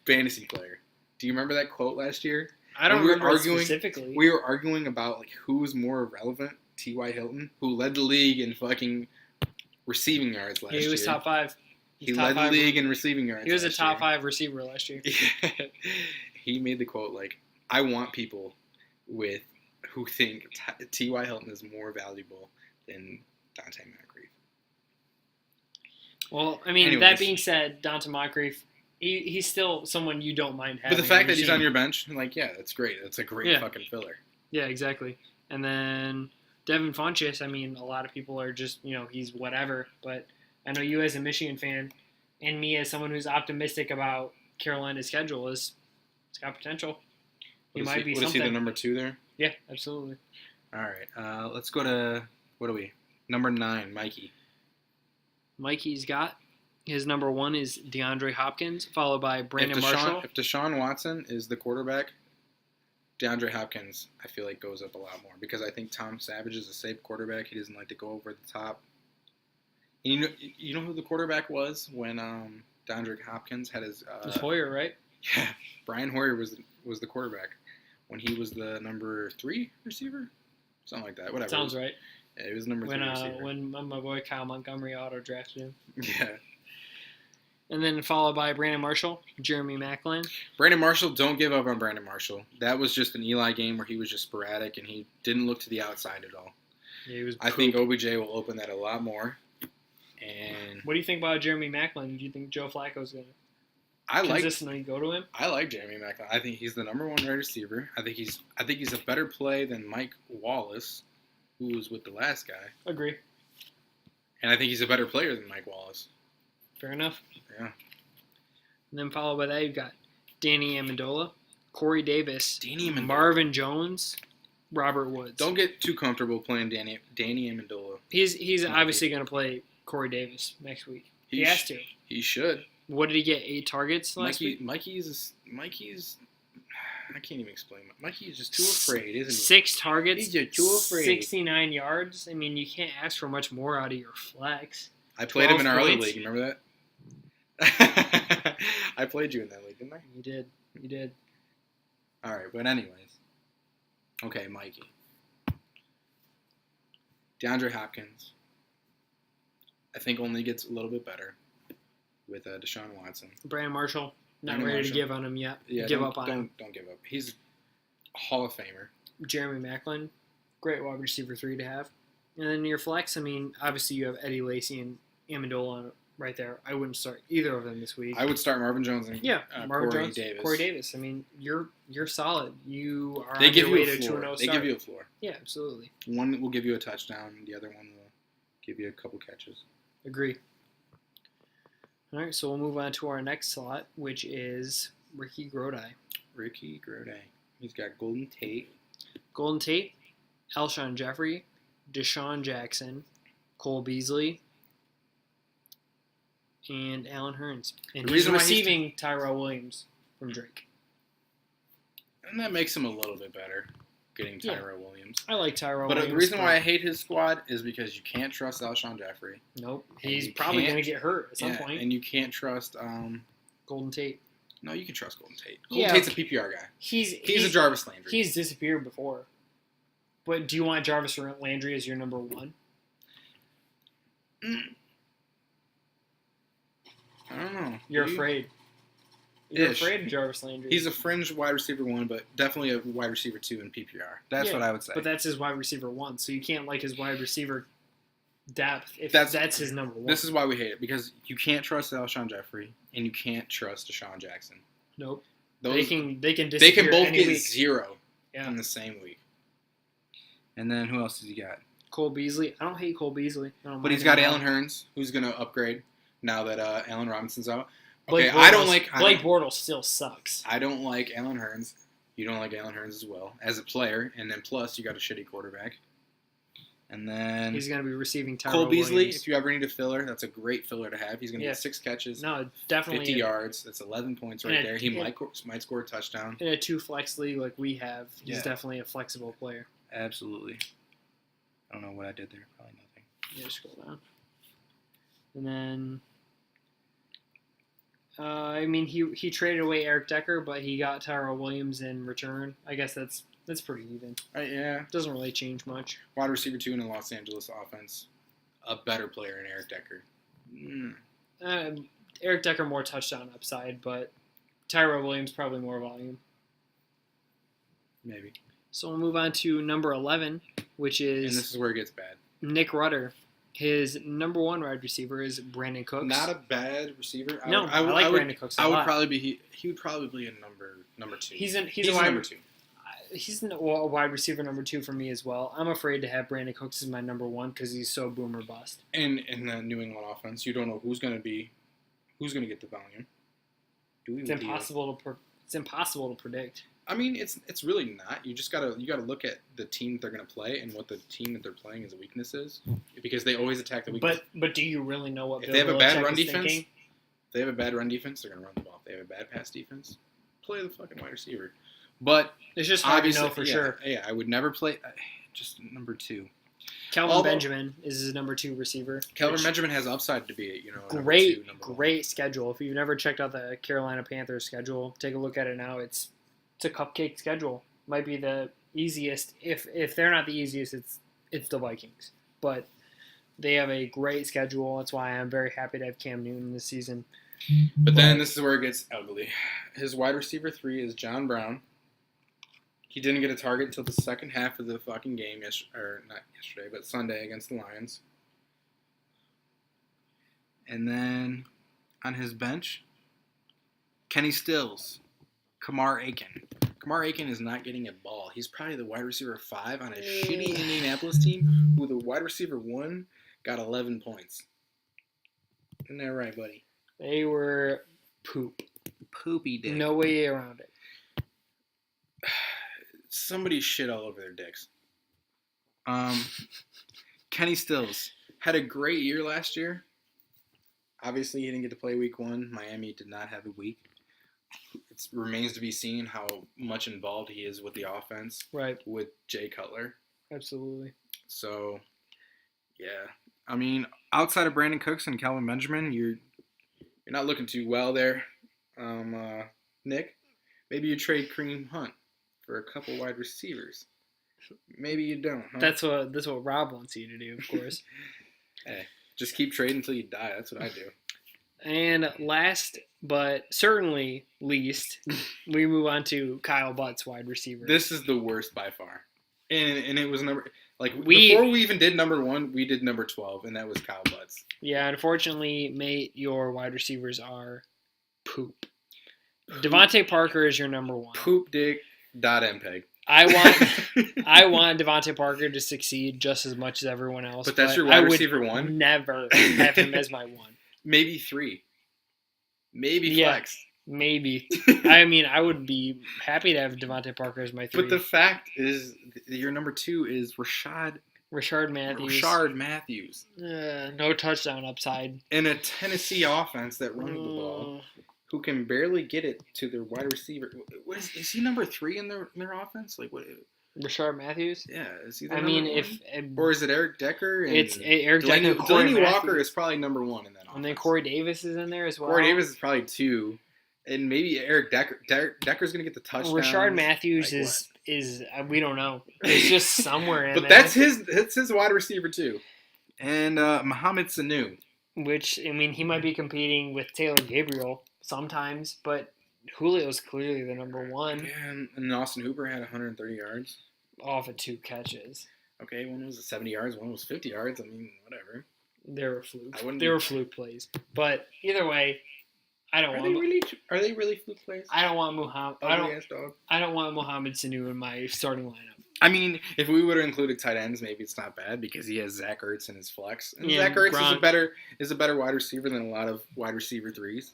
fantasy player. Do you remember that quote last year? I don't remember specifically. We were arguing about who's more relevant, T.Y. Hilton, who led the league in fucking receiving yards last year. He was top 5. He led the league in receiving yards. He was a top 5 receiver last year. He made the quote I want people who think T.Y. Hilton is more valuable than Donta Moncrief. Well, I mean, Anyways. that being said, Donta Moncrief, he's still someone you don't mind having. But the fact that he's on your bench, that's great. That's a great fucking filler. Yeah, exactly. And then Devin Funchess, I mean, a lot of people are just, he's whatever. But I know you as a Michigan fan and me as someone who's optimistic about Carolina's schedule it's got potential. He might be something. Is he the number 2 there? Yeah, absolutely. All right. Let's go to, what are we? Number 9, Mikey. Mikey's got his number 1 is DeAndre Hopkins, followed by Brandon Marshall. If Deshaun Watson is the quarterback, DeAndre Hopkins, I feel like, goes up a lot more because I think Tom Savage is a safe quarterback. He doesn't like to go over the top. And you know who the quarterback was when DeAndre Hopkins had his... It was Hoyer, right? Yeah, Brian Hoyer was the quarterback when he was the number 3 receiver? Something like that. Whatever. Sounds right. Yeah, he was number 3 receiver. When my boy Kyle Montgomery auto-drafted him. Yeah. And then followed by Brandon Marshall, Jeremy Maclin. Brandon Marshall, don't give up on Brandon Marshall. That was just an Eli game where he was just sporadic and he didn't look to the outside at all. Yeah, he was I think OBJ will open that a lot more. And what do you think about Jeremy Maclin? Do you think Joe Flacco's going to consistently go to him? I like Jeremy Maclin. I think he's the number 1 wide receiver. I think he's a better play than Mike Wallace, who was with the last guy. Agree. And I think he's a better player than Mike Wallace. Fair enough. Yeah. And then followed by that, you've got Danny Amendola, Corey Davis, Amendola. Marvin Jones, Robert Woods. Don't get too comfortable playing Danny Amendola. He's obviously going to play Corey Davis next week. He has to. He should. What did he get? 8 targets last week? Mikey's. I can't even explain. Mikey's just too afraid, isn't he? 6 targets. He's just too afraid. 69 yards. I mean, you can't ask for much more out of your flex. I played him in 12 our other points. league. Remember that? I played you in that league, didn't I? You did. You did. All right, but anyways. Okay, Mikey. DeAndre Hopkins, I think only gets a little bit better with Deshaun Watson. Brandon Marshall, not Brandon ready Marshall. to give on him yet. Yeah, give don't, up on don't, him. Don't give up. He's a Hall of Famer. Jeremy Maclin, great wide receiver 3 to have. And then your flex, I mean, obviously you have Eddie Lacy and Amendola right there. I wouldn't start either of them this week. I would start Marvin Jones and Marvin Corey Jones, Davis. Corey Davis. I mean, you're solid. You are They on give your you way a to floor. 2-0 They start. give you a floor. Yeah, absolutely. One will give you a touchdown, the other one will give you a couple catches. Agree. All right, so we'll move on to our next slot, which is Ricky Grody. Ricky Grody. He's got Golden Tate. Golden Tate, Alshon Jeffrey, Deshaun Jackson, Cole Beasley, and Alan Hearns. And The he's reason why he's receiving Tyrell Williams from Drake. And that makes him a little bit better, getting Yeah. Tyrell Williams. I like Tyrell But Williams. the reason why I hate his squad is because you can't trust Alshon Jeffrey. Nope. And He's you probably can't- going to get hurt at some Yeah, point. and you can't trust. Golden Tate. No, you can trust Golden Tate. Golden Yeah, Tate's okay. a PPR guy. He's He's a Jarvis Landry. He's disappeared before. But do you want Jarvis Landry as your number one? I don't know. You're Do you? afraid. You're Ish. afraid of Jarvis Landry. He's a fringe wide receiver 1, but definitely a wide receiver 2 in PPR. That's Yeah, what I would say. But that's his wide receiver 1, so you can't like his wide receiver depth if That's- that's his number 1. This is why we hate it, because you can't trust Alshon Jeffrey and you can't trust Deshaun Jackson. Nope. Those, They can they disappear can both any get week. 0 Yeah. in the same week. And then who else has he got? Cole Beasley. I don't hate Cole Beasley. I don't But he's mind got him at Allen all. Hearns, who's going to upgrade now that Allen Robinson's out. Blake Okay, I don't Bortles- like Blake Bortles still sucks. I don't like Allen Hearns. You don't like Allen Hearns as well as a player, and then plus you got a shitty quarterback. And then He's going to be receiving Cole Tyrell Beasley, Williams. if you ever need a filler, that's a great filler to have. He's going to Yeah. get 6 catches, No, definitely 50 yards. That's 11 points right And there. He and- might score a touchdown. in a 2-flex league like we have. He's Yeah. definitely a flexible player. Absolutely. I don't know what I did there. Probably nothing. Yeah, scroll down. And then, I mean, he traded away Eric Decker, but he got Tyrell Williams in return. I guess that's pretty even. Yeah. Doesn't really change much. Wide receiver 2 in the Los Angeles offense. A better player than Eric Decker. Eric Decker more touchdown upside, but Tyrell Williams probably more volume. Maybe. So we'll move on to number 11, which And is this is where it gets bad. Nick Rudder. His number 1 wide receiver is Brandon Cooks. Not a bad receiver. No, I like Brandon Cooks a I would lot. probably be. He would probably be a number 2. He's a He's wide number 2. He's a wide receiver number 2 for me as well. I'm afraid to have Brandon Cooks as my number 1 because he's so boomer bust. And in the New England offense, you don't know who's going to get the volume. It's impossible to predict. I mean, it's really not. You gotta look at the team that they're going to play and what the team that they're playing is weakness is, because they always attack the weakness. But do you really know what If Bill they have a bad Belichick run is defense, thinking? they're going to run the ball. If they have a bad pass defense, play the fucking wide receiver. But It's just hard to obviously, know for sure. Yeah, I would never play just number 2. Calvin Although- Benjamin is his number 2 receiver. Calvin which- Benjamin has upside to be, number Great, 2, number 1. great schedule. If you've never checked out the Carolina Panthers schedule, take a look at it now. It's a cupcake schedule. Might be the easiest. If they're not the easiest, it's the Vikings. But they have a great schedule. That's why I'm very happy to have Cam Newton this season. But then this is where it gets ugly. His wide receiver 3 is John Brown. He didn't get a target until the second half of the fucking game, not yesterday, but Sunday against the Lions. And then on his bench, Kenny Stills, Kamar Aiken. Kamar Aiken is not getting a ball. He's probably the wide receiver 5 on a shitty Indianapolis team, who the wide receiver 1 got 11 points. Isn't that right, buddy? They were poop. Poopy dick. No way around it. Somebody shit all over their dicks. Kenny Stills had a great year last year. Obviously, he didn't get to play week 1. Miami did not have a week. It remains to be seen how much involved he is with the offense Right. with Jay Cutler. Absolutely. So, yeah. I mean, outside of Brandon Cooks and Calvin Benjamin, you're not looking too well there. Nick, maybe you trade Kareem Hunt for a couple wide receivers. Maybe you don't. Huh? That's what Rob wants you to do, of course. Hey, just keep trading until you die. That's what I do. And last but certainly least, we move on to Kyle Butts, wide receiver. This is the worst by far. And it was before we even did number 1, we did number 12, and that was Kyle Butts. Yeah, unfortunately, mate, your wide receivers are poop. Devontae Parker is your number 1. Poop dick dot MPEG. I want Devontae Parker to succeed just as much as everyone else. But that's your wide receiver 1? I would never have him as my 1. Maybe 3. Maybe flex. Maybe. I mean, I would be happy to have Devontae Parker as my 3. But the fact is, your number 2 is Rashard Matthews. No touchdown upside. In a Tennessee offense that runs the ball, who can barely get it to their wide receiver. Is he number 3 in their offense? Like what? Rashard Matthews? Yeah, is he? Or is it Eric Decker? It's Eric Decker. Delaney Walker is probably number 1 in that offense. And then Corey Davis is in there as well. Corey Davis is probably 2. And maybe Eric Decker. Decker's gonna get the touchdown. Rashard Matthews is we don't know. It's just somewhere in but there. That's his wide receiver too. And Mohamed Sanu. Which, I mean, he might be competing with Taylor Gabriel sometimes, but Julio's clearly the number 1. Yeah, and Austin Hooper had 130 yards. Off of 2 catches. Okay, one was 70 yards, one was 50 yards. I mean, whatever. They were flukes. They were fluke plays. But either way, I don't want. Are they really fluke plays? I don't want Muhammad. I don't want Mohamed Sanu in my starting lineup. I mean, if we would have included tight ends, maybe it's not bad because he has Zach Ertz in his flex. And Zach Ertz is a better wide receiver than a lot of wide receiver 3s.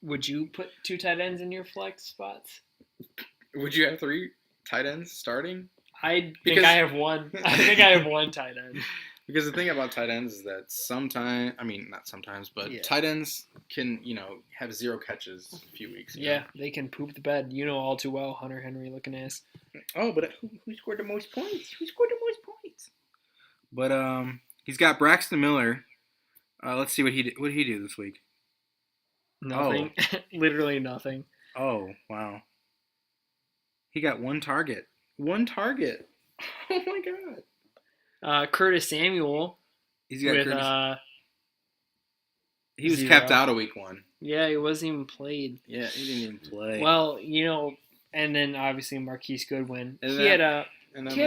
Would you put 2 tight ends in your flex spots? Would you have 3 tight ends starting? I think I have 1. I think I have 1 tight end. Because the thing about tight ends is that tight ends can, have 0 catches a few weeks. Yeah, they can poop the bed. You know all too well, Hunter Henry looking ass. Oh, but who scored the most points? But he's got Braxton Miller. Let's see what he did. What did he do this week? Nothing. Oh. Literally nothing. Oh, wow. He got 1 target. 1 target. Oh my god. Curtis Samuel. He was kept out of week 1. Yeah, he wasn't even played. Yeah, he didn't even play. Well, and then obviously Marquise Goodwin. He had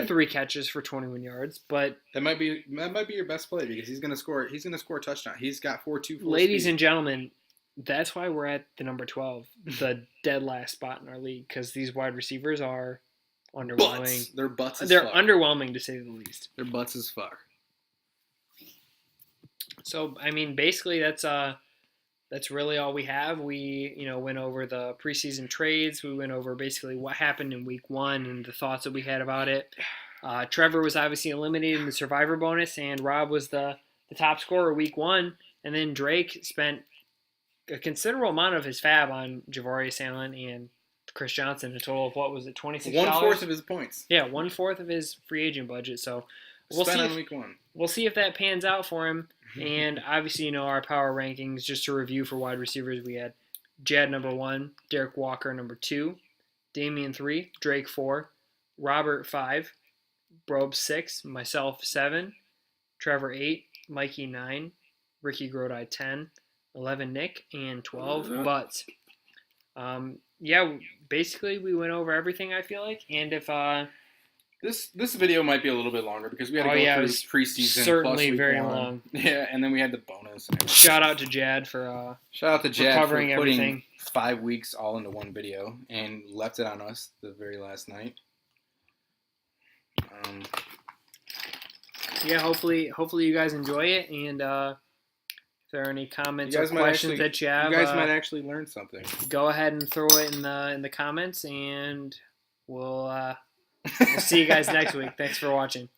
3 catches for 21 yards, but that might be your best play because he's gonna score. He's gonna score a touchdown. He's got 4.24. Ladies and gentlemen, that's why we're at the number 12, the dead last spot in our league, because these wide receivers are underwhelming. They're butts. They're underwhelming to say the least. They're butts as fuck. So I mean, basically that's really all we have. We went over the preseason trades. We went over basically what happened in week 1 and the thoughts that we had about it. Trevor was obviously eliminated in the survivor bonus, and Rob was the top scorer week 1, and then Drake spent a considerable amount of his fab on Javorius Allen and Chris Johnson, a total of what was it, $26? 1/4 of his points. Yeah, 1/4 of his free agent budget. So we'll see on week 1. We'll see if that pans out for him. And obviously, our power rankings, just to review for wide receivers, we had Jad number 1, Derek Walker number 2, Damian 3, Drake 4, Robert 5, Brobe 6, myself 7, Trevor 8, Mikey 9, Ricky Grodi 10, 11 Nick, and 12 Butts. Yeah, basically we went over everything, I feel like. And if this video might be a little bit longer because we had to go through preseason. Certainly plus very 1. long. Yeah, and then we had the bonus. Shout out to Jad for covering for putting everything. 5 weeks all into one video and left it on us the very last night. Yeah, hopefully you guys enjoy it, and if there are any comments or questions that you have, you guys might actually learn something. Go ahead and throw it in the comments, and we'll see you guys next week. Thanks for watching.